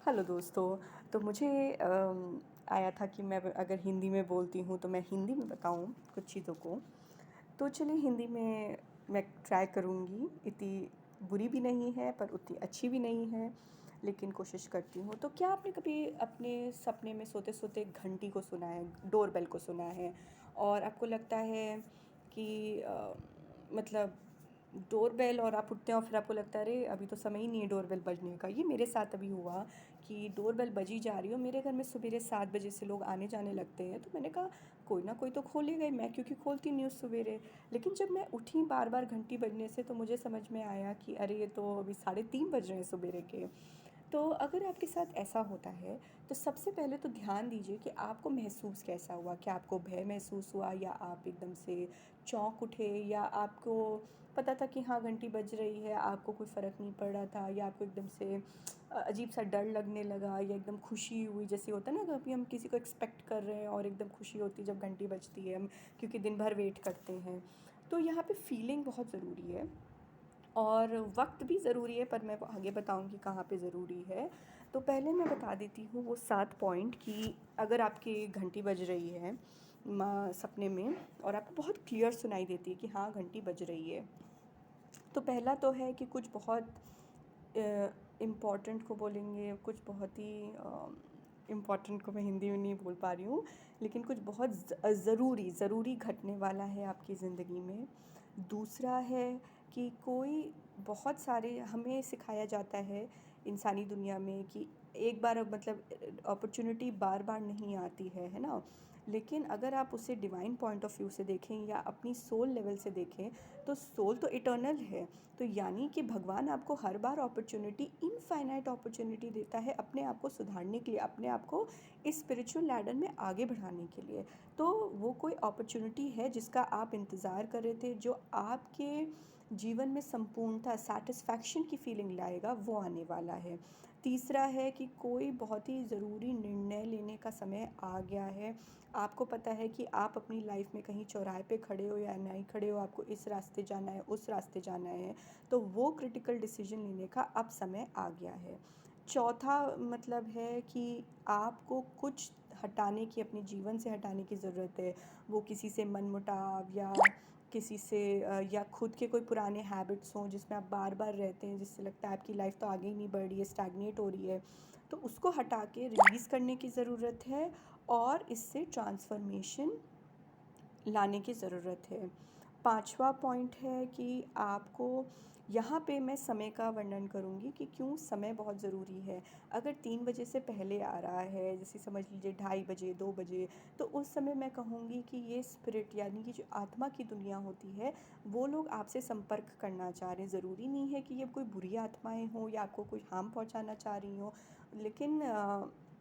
Hello दोस्तों। तो मुझे आया था कि मैं अगर हिंदी में बोलती हूँ तो मैं हिंदी में बताऊँ कुछ चीज़ों को। तो चलिए हिंदी में मैं ट्राई करूँगी। इतनी बुरी भी नहीं है पर उतनी अच्छी भी नहीं है, लेकिन कोशिश करती हूँ। तो क्या आपने कभी अपने सपने में सोते-सोते घंटी को सुना है, डोरबेल को सुना है और आपको लगता है कि मतलब डोरबेल और आप उठते हैं और फिर आपको लगता है अरे अभी तो समय ही नहीं है डोरबेल बजने का। ये मेरे साथ अभी हुआ कि डोरबेल बजी जा रही हो, मेरे घर में सवेरे 7 बजे से लोग आने जाने लगते हैं, तो मैंने कहा कोई ना कोई तो खोलेगा ही, मैं क्योंकि खोलती नहीं हूँ सवेरे। लेकिन जब मैं उठी बार बार घंटी बजने से तो मुझे समझ में आया कि अरे ये तो अभी 3:30 बज रहे हैं सवेरे के। तो अगर आपके साथ ऐसा होता है तो सबसे पहले तो ध्यान दीजिए कि आपको महसूस कैसा हुआ। क्या आपको भय महसूस हुआ, या आप एकदम से चौंक उठे, या आपको पता था कि हाँ घंटी बज रही है, आपको कोई फ़र्क नहीं पड़ रहा था, या आपको एकदम से अजीब सा डर लगने लगा, या एकदम खुशी हुई। जैसे होता है ना कभी हम किसी को एक्सपेक्ट कर रहे हैं और एकदम खुशी होती है जब घंटी बजती है, हम क्योंकि दिन भर वेट करते हैं। तो यहाँ पे फीलिंग बहुत ज़रूरी है और वक्त भी ज़रूरी है, पर मैं वो आगे बताऊंगी कहाँ पे ज़रूरी है। तो पहले मैं बता देती हूँ वो 7 पॉइंट कि अगर आपकी घंटी बज रही है सपने में और आपको बहुत क्लियर सुनाई देती है कि हाँ घंटी बज रही है, तो पहला तो है कि कुछ बहुत इम्पॉर्टेंट को बोलेंगे, कुछ बहुत ही इम्पॉर्टेंट को मैं हिंदी में नहीं बोल पा रही हूँ, लेकिन कुछ बहुत ज़रूरी ज़रूरी घटने वाला है आपकी ज़िंदगी में। दूसरा है कि कोई बहुत सारे हमें सिखाया जाता है इंसानी दुनिया में कि एक बार मतलब अपॉर्चुनिटी बार बार नहीं आती है ना। लेकिन अगर आप उसे डिवाइन पॉइंट ऑफ व्यू से देखें या अपनी सोल लेवल से देखें, तो सोल तो इटर्नल है। तो यानी कि भगवान आपको हर बार अपॉर्चुनिटी, इनफाइनाइट अपॉर्चुनिटी देता है अपने आप को सुधारने के लिए, अपने आप को इस स्पिरिचुअल लैडर में आगे बढ़ाने के लिए। तो वो कोई अपॉर्चुनिटी है जिसका आप इंतज़ार कर रहे थे, जो आपके जीवन में संपूर्णता, सैटिस्फैक्शन की फीलिंग लाएगा, वो आने वाला है। तीसरा है कि कोई बहुत ही ज़रूरी निर्णय लेने का समय आ गया है। आपको पता है कि आप अपनी लाइफ में कहीं चौराहे पे खड़े हो या नहीं खड़े हो, आपको इस रास्ते जाना है, उस रास्ते जाना है, तो वो क्रिटिकल डिसीजन लेने का अब समय आ गया है। चौथा मतलब है कि आपको कुछ हटाने की, अपने जीवन से हटाने की ज़रूरत है। वो किसी से मनमुटाव, या किसी से या खुद के कोई पुराने हैबिट्स हों जिसमें आप बार बार रहते हैं, जिससे लगता है आपकी लाइफ तो आगे ही नहीं बढ़ रही है, स्टैग्नेट हो रही है, तो उसको हटा के रिलीज़ करने की ज़रूरत है और इससे ट्रांसफॉर्मेशन लाने की ज़रूरत है। पांचवा पॉइंट है कि आपको, यहाँ पे मैं समय का वर्णन करूँगी कि क्यों समय बहुत ज़रूरी है। अगर 3 बजे से पहले आ रहा है, जैसे समझ लीजिए 2:30 बजे, 2 बजे, तो उस समय मैं कहूँगी कि ये स्पिरिट यानी कि जो आत्मा की दुनिया होती है, वो लोग आपसे संपर्क करना चाह रहे हैं। ज़रूरी नहीं है कि ये कोई बुरी आत्माएं हों या आपको कोई हार्म पहुंचाना चाह रही हों, लेकिन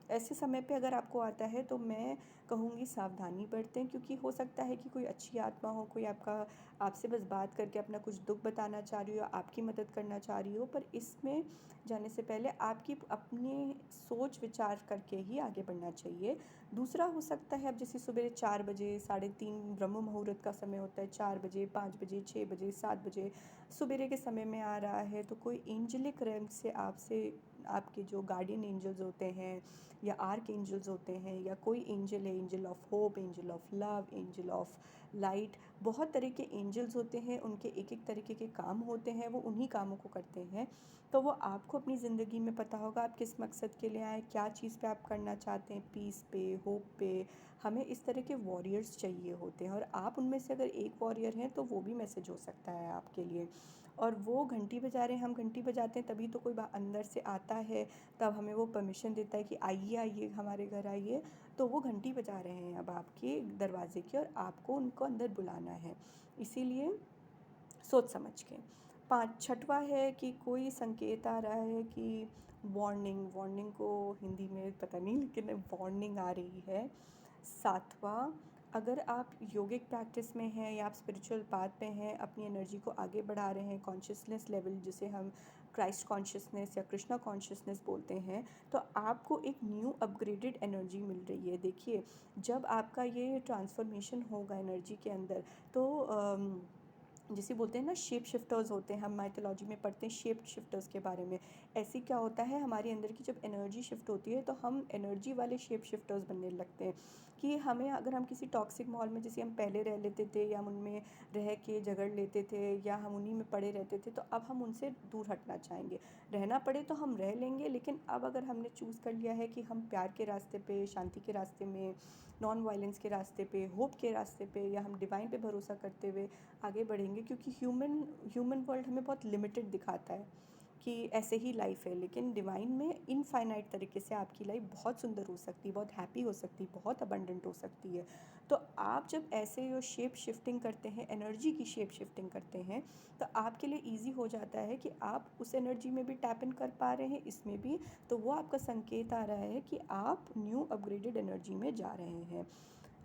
ऐसे समय पे अगर आपको आता है तो मैं कहूँगी सावधानी बरतें, क्योंकि हो सकता है कि कोई अच्छी आत्मा हो, कोई आपसे बस बात करके अपना कुछ दुख बताना चाह रही हो, आपकी मदद करना चाह रही हो, पर इसमें जाने से पहले आपकी अपने सोच विचार करके ही आगे बढ़ना चाहिए। दूसरा हो सकता है, अब जैसे सुबह 4 बजे, 3:30 ब्रह्म मुहूर्त का समय होता है, 4 बजे, 5 बजे, 6 बजे, 7 बजे सुबेरे के समय में आ रहा है, तो कोई एंजलिक रैंक से आपसे, आपके जो गार्डियन एंजल्स होते हैं या आर्क एंजल्स होते हैं, या कोई एंजल है, angel of hope, angel of love, angel of light, बहुत तरह के एंजल्स होते हैं, उनके एक एक तरीके के काम होते हैं, वो उन्हीं कामों को करते हैं। तो वो आपको अपनी ज़िंदगी में पता होगा आप किस मकसद के लिए आए, क्या चीज़ पे आप करना चाहते हैं, पीस पे, होप पे। हमें इस तरह के वॉरियर्स चाहिए होते हैं, और आप उनमें से अगर एक वॉरियर हैं तो वो भी मैसेज हो सकता है आपके लिए। और वो घंटी बजा रहे हैं, हम घंटी बजाते हैं तभी तो कोई अंदर से आता है, तब हमें वो परमिशन देता है कि आइए आइए हमारे घर आइए। तो वो घंटी बजा रहे हैं अब आपके दरवाजे की, और आपको उनको अंदर बुलाना है, इसीलिए सोच समझ के। छठवा है कि कोई संकेत आ रहा है कि वार्निंग, वार्निंग को हिंदी में पता नहीं, लेकिन वार्निंग आ रही है। सातवां, अगर आप योगिक प्रैक्टिस में हैं या आप स्पिरिचुअल पाथ पे हैं, अपनी एनर्जी को आगे बढ़ा रहे हैं, कॉन्शियसनेस लेवल जिसे हम क्राइस्ट कॉन्शियसनेस या कृष्णा कॉन्शियसनेस बोलते हैं, तो आपको एक न्यू अपग्रेडेड एनर्जी मिल रही है। देखिए, जब आपका ये ट्रांसफॉर्मेशन होगा एनर्जी के अंदर, तो जिसे बोलते हैं ना शेप शिफ्टर्स होते हैं, हम माइथोलॉजी में पढ़ते हैं शेप शिफ्टर्स के बारे में। ऐसे क्या होता है, हमारे अंदर की जब एनर्जी शिफ्ट होती है तो हम एनर्जी वाले शेप शिफ्टर्स बनने लगते हैं कि हमें, अगर हम किसी टॉक्सिक माहौल में जैसे हम पहले रह लेते थे या हम उनमें रह के झगड़ लेते थे या हम उन्हीं में पड़े रहते थे, तो अब हम उनसे दूर हटना चाहेंगे। रहना पड़े तो हम रह लेंगे, लेकिन अब अगर हमने चूज़ कर लिया है कि हम प्यार के रास्ते पे, शांति के रास्ते में, नॉन वायलेंस के रास्ते पे, होप के रास्ते पे, या हम डिवाइन पे भरोसा करते हुए आगे बढ़ेंगे, क्योंकि ह्यूमन वर्ल्ड हमें बहुत लिमिटेड दिखाता है कि ऐसे ही लाइफ है, लेकिन डिवाइन में इनफाइनाइट तरीके से आपकी लाइफ बहुत सुंदर हो सकती है, बहुत हैप्पी हो सकती है, बहुत अबंडेंट हो सकती है। तो आप जब ऐसे जो शेप शिफ्टिंग करते हैं, एनर्जी की शेप शिफ्टिंग करते हैं, तो आपके लिए ईजी हो जाता है कि आप उस एनर्जी में भी टैप इन कर पा रहे हैं, इसमें भी। तो वो आपका संकेत आ रहा है कि आप न्यू अपग्रेडेड एनर्जी में जा रहे हैं।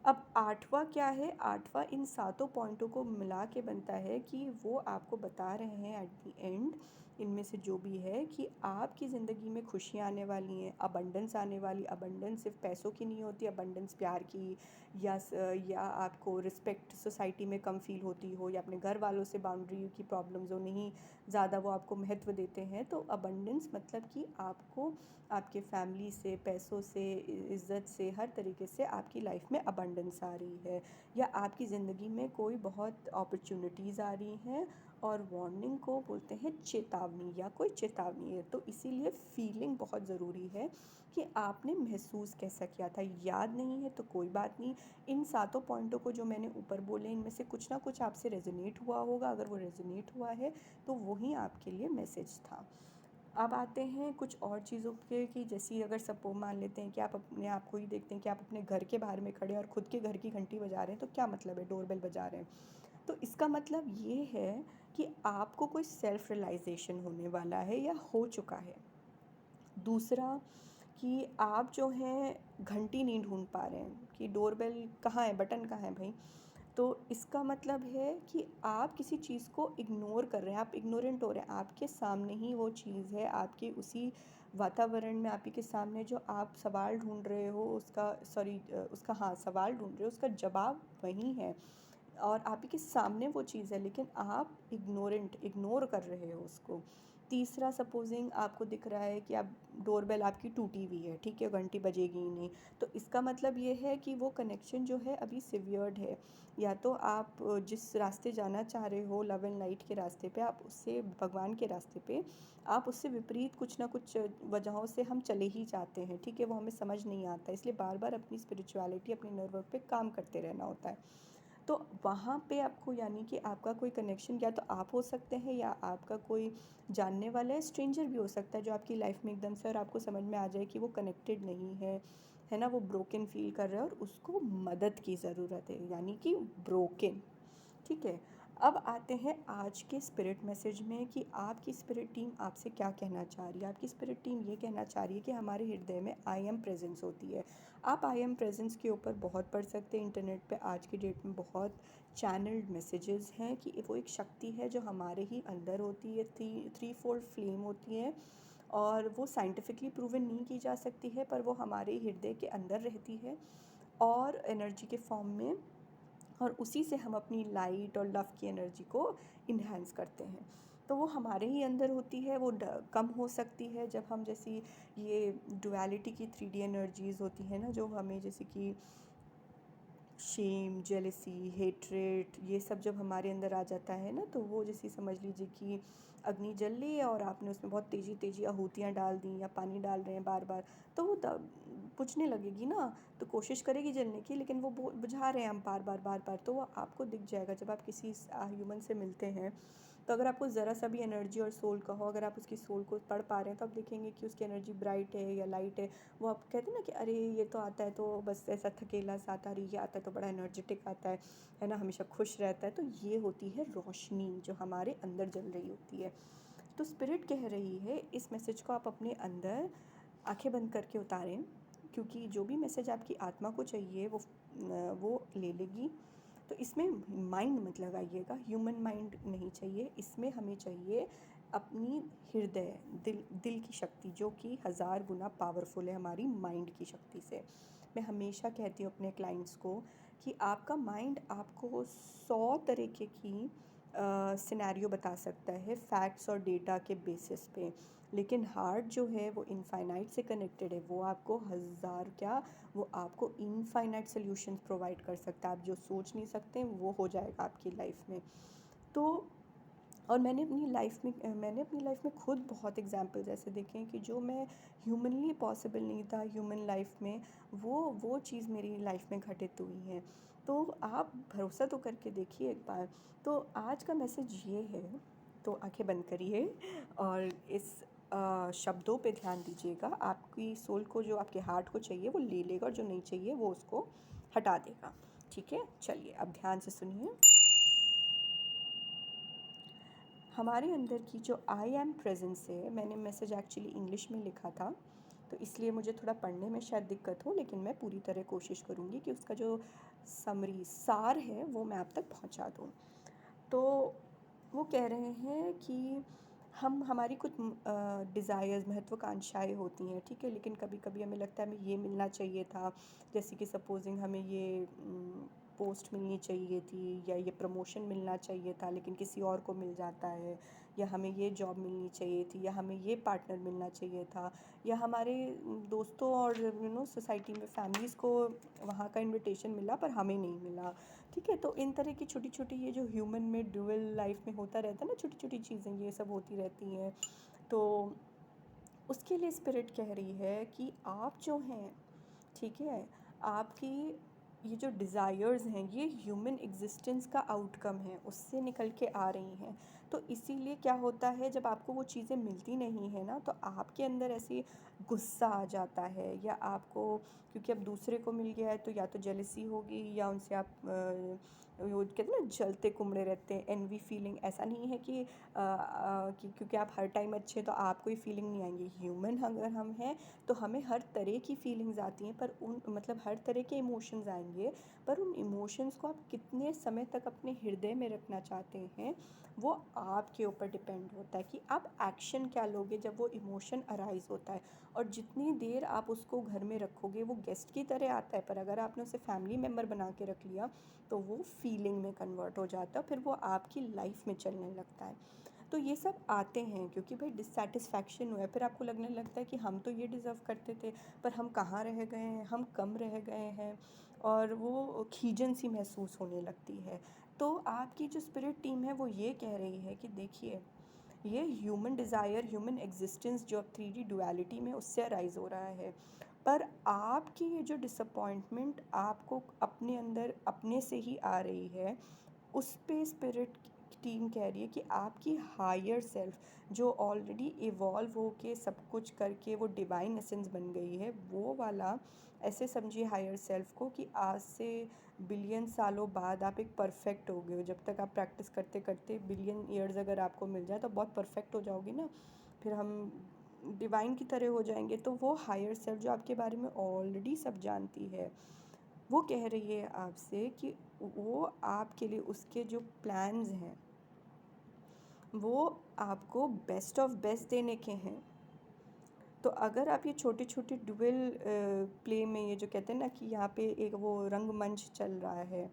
अब आठवां क्या है, आठवां इन सातों पॉइंटों को मिला के बनता है कि वो आपको बता रहे हैं एट द एंड, इनमें से जो भी है, कि आपकी ज़िंदगी में खुशियाँ आने वाली हैं, अबंडेंस आने वाली। अबंडेंस सिर्फ पैसों की नहीं होती, अबंडेंस प्यार की, या आपको रिस्पेक्ट सोसाइटी में कम फील होती हो, या अपने घर वालों से बाउंड्री की प्रॉब्लम्स हो, नहीं ज़्यादा वो आपको महत्व देते हैं। तो अबंडेंस मतलब कि आपको आपके फैमिली से, पैसों से, इज़्ज़त से, हर तरीके से आपकी लाइफ में अबंडेंस आ रही है, या आपकी ज़िंदगी में कोई बहुत अपॉर्चुनिटीज़ आ रही हैं। और वार्निंग को बोलते हैं चेतावनी, या कोई चेतावनी है। तो इसीलिए फीलिंग बहुत ज़रूरी है कि आपने महसूस कैसा किया था। याद नहीं है तो कोई बात नहीं, इन सातों पॉइंटों को जो मैंने ऊपर बोले, इनमें से कुछ ना कुछ आपसे रेजोनेट हुआ होगा। अगर वो रेजोनेट हुआ है तो वही आपके लिए मैसेज था। अब आते हैं कुछ और चीज़ों पे, कि जैसे अगर सपो मान लेते हैं कि आप अपने आप को ही देखते हैं कि आप अपने घर के बाहर में खड़े हैं और ख़ुद के घर की घंटी बजा रहे हैं, तो क्या मतलब है, डोरबेल बजा रहे हैं। तो इसका मतलब ये है कि आपको कोई सेल्फ रियलाइजेशन होने वाला है या हो चुका है। दूसरा, कि आप जो हैं घंटी नहीं ढूंढ पा रहे हैं कि डोरबेल कहाँ है, बटन कहाँ है भाई। तो इसका मतलब है कि आप किसी चीज़ को इग्नोर कर रहे हैं, आप इग्नोरेंट हो रहे हैं। आपके सामने ही वो चीज़ है, आपके उसी वातावरण में, आप ही के सामने जो आप सवाल ढूंढ रहे हो उसका, सॉरी, उसका, हाँ, सवाल ढूंढ रहे हो, उसका जवाब वही है और आप ही के सामने वो चीज़ है, लेकिन आप इग्नोर कर रहे हो उसको। तीसरा, सपोजिंग आपको दिख रहा है कि आप, डोरबेल आपकी टूटी हुई है, ठीक है, घंटी बजेगी ही नहीं। तो इसका मतलब ये है कि वो कनेक्शन जो है अभी सिवियर्ड है। या तो आप जिस रास्ते जाना चाह रहे हो, लव एंड लाइट के रास्ते पे, आप उससे, भगवान के रास्ते पे, आप उससे विपरीत कुछ ना कुछ वजहों से हम चले ही जाते हैं, ठीक है, वो हमें समझ नहीं आता। इसलिए बार बार अपनी स्पिरिचुअलिटी, अपने इनर वर्क पे काम करते रहना होता है। तो वहाँ पे आपको, यानी कि आपका कोई कनेक्शन, या तो आप हो सकते हैं या आपका कोई जानने वाला है, स्ट्रेंजर भी हो सकता है, जो आपकी लाइफ में एकदम से और आपको समझ में आ जाए कि वो कनेक्टेड नहीं है ना, वो ब्रोकन फील कर रहा है और उसको मदद की ज़रूरत है, यानी कि ब्रोकन। ठीक है। अब आते हैं आज के स्पिरिट मैसेज में, कि आपकी स्पिरिट टीम आपसे क्या कहना चाह रही है। आपकी स्पिरिट टीम ये कहना चाह रही है कि हमारे हृदय में आई एम प्रेजेंस होती है। आप आई एम प्रेजेंस के ऊपर बहुत पढ़ सकते हैं इंटरनेट पे। आज की डेट में बहुत चैनल्ड मैसेजेस हैं कि वो एक शक्ति है जो हमारे ही अंदर होती है, थ्री फोल्ड फ्लेम होती है, और वो साइंटिफिकली प्रूवन नहीं की जा सकती है, पर वो हमारे हृदय के अंदर रहती है और एनर्जी के फॉर्म में, और उसी से हम अपनी लाइट और लव की एनर्जी को इन्हेंस करते हैं। तो वो हमारे ही अंदर होती है। वो कम हो सकती है जब हम, जैसी ये डुअलिटी की 3D एनर्जीज़ होती हैं ना, जो हमें, जैसे कि शेम, जेलसी, हेट्रेट, ये सब जब हमारे अंदर आ जाता है ना, तो वो, जैसे समझ लीजिए कि अग्नि जल ली है और आपने उसमें बहुत तेज़ी तेज़ी आहूतियाँ डाल दी, या पानी डाल रहे हैं बार बार, तो वो बुझने लगेगी ना। तो कोशिश करेगी जलने की, लेकिन वो बुझा रहे हैं हम बार बार बार बार, तो वो आपको दिख जाएगा जब आप किसी ह्यूमन से मिलते हैं। तो अगर आपको ज़रा सा भी एनर्जी और सोल का हो, अगर आप उसकी सोल को पढ़ पा रहे हैं, तो आप देखेंगे कि उसकी एनर्जी ब्राइट है या लाइट है। वो आप कहते हैं ना कि अरे ये तो आता है तो बस ऐसा थकेला सा आता है, ये आता है तो बड़ा एनर्जेटिक आता है ना, हमेशा खुश रहता है। तो ये होती है रोशनी जो हमारे अंदर जल रही होती है। तो स्पिरिट कह रही है, इस मैसेज को आप अपने अंदर आंखें बंद करके उतारें, क्योंकि जो भी मैसेज आपकी आत्मा को चाहिए वो ले लेगी। तो इसमें माइंड मत लगाइएगा, ह्यूमन माइंड नहीं चाहिए। इसमें हमें चाहिए अपनी हृदय, दिल की शक्ति, जो कि 1000 गुना पावरफुल है हमारी माइंड की शक्ति से। मैं हमेशा कहती हूँ अपने क्लाइंट्स को कि आपका माइंड आपको 100 तरीके की सिनेरियो बता सकता है फैक्ट्स और डेटा के बेसिस पे, लेकिन हार्ट जो है वो इनफाइनाइट से कनेक्टेड है। वो आपको हज़ार क्या, वो आपको इनफाइनाइट सॉल्यूशंस प्रोवाइड कर सकता है। आप जो सोच नहीं सकते वो हो जाएगा आपकी लाइफ में। तो और मैंने अपनी लाइफ में खुद बहुत एग्जांपल्स ऐसे देखे हैं कि जो मैं ह्यूमनली पॉसिबल नहीं था ह्यूमन लाइफ में, वो चीज़ मेरी लाइफ में घटित हुई है। तो आप भरोसा तो करके देखिए एक बार। तो आज का मैसेज ये है, तो आंखें बंद करिए और इस शब्दों पे ध्यान दीजिएगा। आपकी सोल को, जो आपके हार्ट को चाहिए वो ले लेगा, और जो नहीं चाहिए वो उसको हटा देगा। ठीक है, चलिए अब ध्यान से सुनिए। हमारे अंदर की जो आई एम प्रेजेंस है, मैंने मैसेज एक्चुअली इंग्लिश में लिखा था, तो इसलिए मुझे थोड़ा पढ़ने में शायद दिक्कत हो, लेकिन मैं पूरी तरह कोशिश करूँगी कि उसका जो समरी सार है वो मैं आप तक पहुँचा दूँ। तो वो कह रहे हैं कि हमारी कुछ डिज़ायर्स, महत्वाकांक्षाएँ होती हैं, ठीक है, लेकिन कभी कभी हमें लगता है हमें ये मिलना चाहिए था। जैसे कि सपोजिंग हमें ये पोस्ट मिलनी चाहिए थी, या ये प्रमोशन मिलना चाहिए था लेकिन किसी और को मिल जाता है, या हमें ये जॉब मिलनी चाहिए थी, या हमें ये पार्टनर मिलना चाहिए था, या हमारे दोस्तों और सोसाइटी में फैमिलीज़ को वहाँ का इनविटेशन मिला पर हमें नहीं मिला। ठीक है, तो इन तरह की छोटी छोटी, ये जो ह्यूमन में ड्यूअल लाइफ में होता रहता है ना, छोटी छोटी चीज़ें ये सब होती रहती हैं। तो उसके लिए स्पिरिट कह रही है कि आप जो हैं, ठीक है, आपकी ये जो डिज़ायर्स हैं ये ह्यूमन एग्जिस्टेंस का आउटकम है, उससे निकल के आ रही हैं। तो इसीलिए क्या होता है, जब आपको वो चीज़ें मिलती नहीं है ना, तो आपके अंदर ऐसी गुस्सा आ जाता है, या आपको, क्योंकि अब दूसरे को मिल गया है तो या तो जेलसी होगी, या उनसे आप वो कहते हैं ना जलते कुमड़े रहते हैं, एनवी फीलिंग। ऐसा नहीं है कि क्योंकि आप हर टाइम अच्छे हैं तो आपको ही फीलिंग नहीं आएंगी। ह्यूमन अगर हम हैं तो हमें हर तरह की फीलिंग्स आती हैं, पर उन मतलब हर तरह के इमोशंस आएंगे, पर उन इमोशंस को आप कितने समय तक अपने हृदय में रखना चाहते हैं वो आपके ऊपर डिपेंड होता है कि आप एक्शन क्या लोगे जब वो इमोशन अराइज होता है। और जितनी देर आप उसको घर में रखोगे वो गेस्ट की तरह आता है, पर अगर आपने उसे फैमिली मेम्बर बना के रख लिया तो वो फीलिंग में कन्वर्ट हो जाता है, फिर वो आपकी लाइफ में चलने लगता है। तो ये सब आते हैं क्योंकि भाई डिससेटिस्फैक्शन हुआ है, फिर आपको लगने लगता है कि हम तो ये डिज़र्व करते थे पर हम कहाँ रह गए हैं, हम कम रह गए हैं, और वो खीजन सी महसूस होने लगती है। तो आपकी जो स्पिरिट टीम है वो ये कह रही है कि देखिए, ये ह्यूमन डिज़ायर, ह्यूमन एग्जिस्टेंस जो अब 3D डुअलिटी में उससे अराइज हो रहा है, पर आपकी ये जो डिसअपॉइंटमेंट आपको अपने अंदर अपने से ही आ रही है, उस पे स्पिरिट टीम कह रही है कि आपकी हायर सेल्फ जो ऑलरेडी इवॉल्व होके सब कुछ करके वो डिवाइन एसेंस बन गई है, वो वाला, ऐसे समझिए हायर सेल्फ को कि आज से बिलियन सालों बाद आप एक परफेक्ट हो गए हो। जब तक आप प्रैक्टिस करते करते बिलियन ईयर्स अगर आपको मिल जाए तो बहुत परफेक्ट हो जाओगे ना, फिर हम डिवाइन की तरह हो जाएंगे। तो वो हायर सेल्फ जो आपके बारे में ऑलरेडी सब जानती है, वो कह रही है आपसे कि वो आपके लिए उसके जो प्लान्स हैं वो आपको बेस्ट ऑफ बेस्ट देने के हैं। तो अगर आप ये छोटे छोटे डुअल प्ले में, ये जो कहते हैं ना कि यहाँ पे एक वो रंगमंच चल रहा है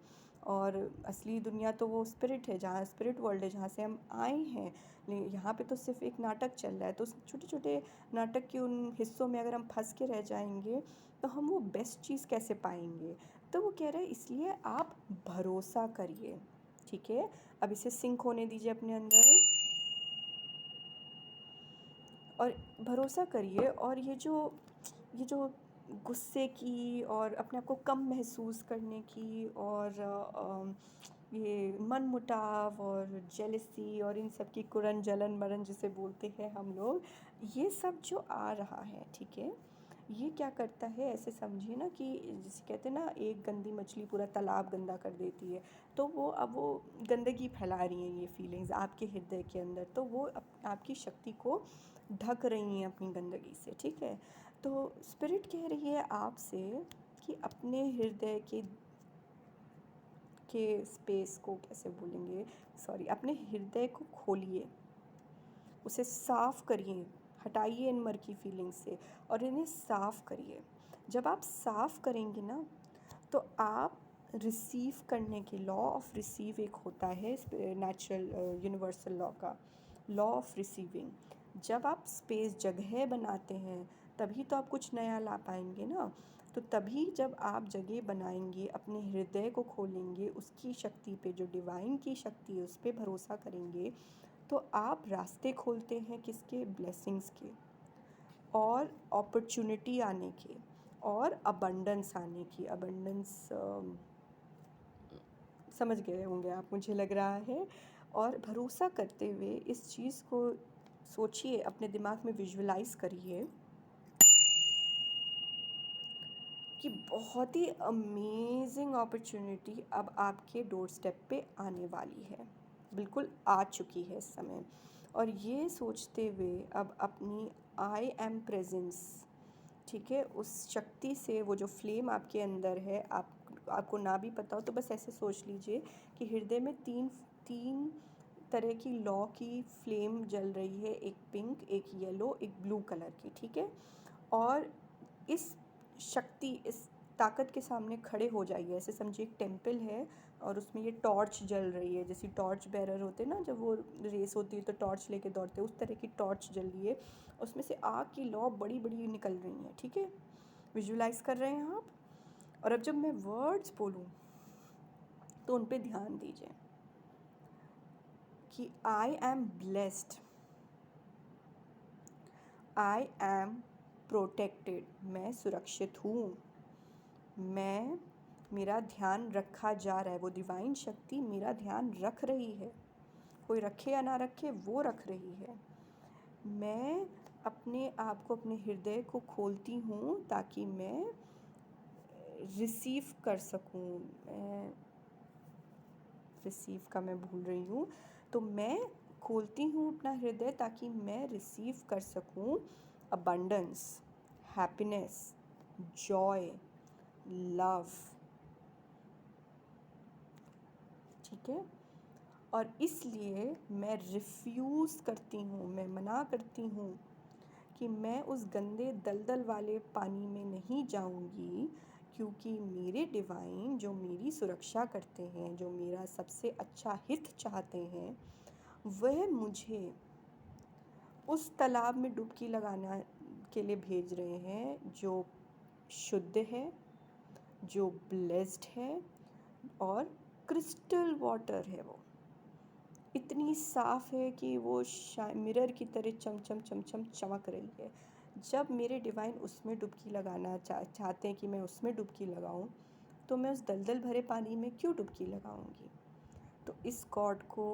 और असली दुनिया तो वो स्पिरिट है, जहाँ स्पिरिट वर्ल्ड है, जहाँ से हम आए हैं, यहाँ पे तो सिर्फ एक नाटक चल रहा है। तो छोटे छोटे नाटक के उन हिस्सों में अगर हम फंस के रह जाएंगे तो हम वो बेस्ट चीज़ कैसे पाएंगे। तो वो कह रहे हैं इसलिए आप भरोसा करिए। ठीक है, अब इसे सिंक होने दीजिए अपने अंदर और भरोसा करिए। और ये जो गुस्से की और अपने आप को कम महसूस करने की और ये मनमुटाव और जेलसी और इन सब की कुरन जलन मरन जिसे बोलते हैं हम लोग, ये सब जो आ रहा है, ठीक है, ये क्या करता है, ऐसे समझिए ना कि जिसे कहते हैं ना एक गंदी मछली पूरा तालाब गंदा कर देती है। तो वो अब वो गंदगी फैला रही हैं ये फीलिंग्स आपके हृदय के अंदर, तो वो आपकी शक्ति को ढक रही हैं अपनी गंदगी से। ठीक है, तो स्पिरिट कह रही है आपसे कि अपने हृदय के स्पेस को कैसे बोलेंगे, सॉरी, अपने हृदय को खोलिए, उसे साफ़ करिए, हटाइए इन मर की फीलिंग्स से और इन्हें साफ़ करिए। जब आप साफ़ करेंगे ना तो आप रिसीव करने के लॉ ऑफ रिसीव एक होता है नेचुरल यूनिवर्सल लॉ का, लॉ ऑफ रिसीविंग। जब आप स्पेस जगह बनाते हैं तभी तो आप कुछ नया ला पाएंगे ना। तो तभी जब आप जगह बनाएंगे, अपने हृदय को खोलेंगे, उसकी शक्ति पे, जो डिवाइन की शक्ति है उस पर भरोसा करेंगे, तो आप रास्ते खोलते हैं किसके? ब्लेसिंग्स के, और अपॉर्चुनिटी आने के, और अबंडेंस आने की। अबंडेंस समझ गए होंगे आप, मुझे लग रहा है। और भरोसा करते हुए इस चीज़ को सोचिए, अपने दिमाग में विजुअलाइज करिए कि बहुत ही अमेजिंग अपॉर्चुनिटी अब आपके डोर स्टेप पे आने वाली है, बिल्कुल आ चुकी है इस समय। और ये सोचते हुए अब अपनी आई एम प्रेजेंस, ठीक है, उस शक्ति से, वो जो फ्लेम आपके अंदर है, आपको ना भी पता हो तो बस ऐसे सोच लीजिए कि हृदय में तीन तीन तरह की लॉ की फ्लेम जल रही है, एक पिंक, एक येलो, एक ब्लू कलर की, ठीक है। और इस शक्ति, इस ताकत के सामने खड़े हो जाइए। ऐसे समझिए एक टेम्पल है और उसमें ये टॉर्च जल रही है, जैसे टॉर्च बेरर होते हैं ना, जब वो रेस होती है तो टॉर्च लेके दौड़ते हैं, उस तरह की टॉर्च जल रही है। उसमें से आग की लौ बड़ी बड़ी निकल रही हैं, ठीक है। विजुलाइज कर रहे हैं आप। और अब जब मैं वर्ड्स बोलूँ तो उन पे ध्यान दीजिए कि I am blessed, I am protected, मैं सुरक्षित हूँ, मेरा ध्यान रखा जा रहा है, वो डिवाइन शक्ति मेरा ध्यान रख रही है, कोई रखे या ना रखे वो रख रही है। मैं अपने आप को, अपने हृदय को खोलती हूँ ताकि मैं रिसीव कर सकूँ। मैं रिसीव का मैं भूल रही हूँ, तो मैं खोलती हूँ अपना हृदय ताकि मैं रिसीव कर सकूँ अबंडेंस, हैप्पीनेस, जॉय, लव, ठीक है। और इसलिए मैं रिफ्यूज़ करती हूँ, मैं मना करती हूँ कि मैं उस गंदे दलदल वाले पानी में नहीं जाऊँगी, क्योंकि मेरे डिवाइन जो मेरी सुरक्षा करते हैं, जो मेरा सबसे अच्छा हित चाहते हैं, वह मुझे उस तालाब में डुबकी लगाना के लिए भेज रहे हैं जो शुद्ध है, जो ब्लेस्ड है, और क्रिस्टल वाटर है, वो इतनी साफ़ है कि वो मिरर की तरह चमचम चमचम चमक रही है। जब मेरे डिवाइन उसमें डुबकी लगाना चाहते हैं कि मैं उसमें डुबकी लगाऊं, तो मैं उस दलदल भरे पानी में क्यों डुबकी लगाऊंगी? तो इस कॉर्ड को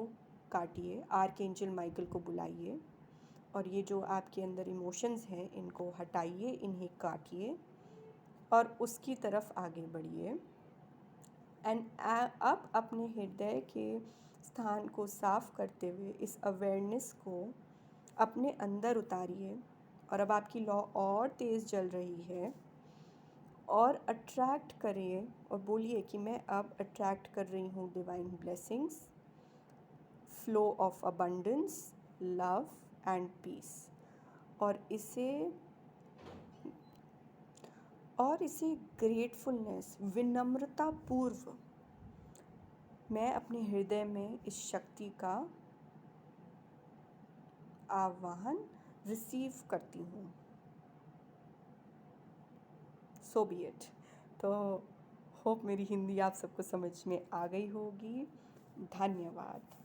काटिए, आर्कएंजल माइकल को बुलाइए, और ये जो आपके अंदर इमोशंस हैं इनको हटाइए, इन्हें काटिए और उसकी तरफ आगे बढ़िए। एंड अब अपने हृदय के स्थान को साफ करते हुए इस अवेयरनेस को अपने अंदर उतारिए। और अब आपकी लॉ और तेज़ जल रही है, और अट्रैक्ट करिए और बोलिए कि मैं अब अट्रैक्ट कर रही हूँ divine blessings, flow of abundance, love and peace. और इसे ग्रेटफुलनेस, विनम्रता पूर्व मैं अपने हृदय में इस शक्ति का आवाहन रिसीव करती हूँ। सो बी इट। तो होप मेरी हिंदी आप सबको समझ में आ गई होगी। धन्यवाद।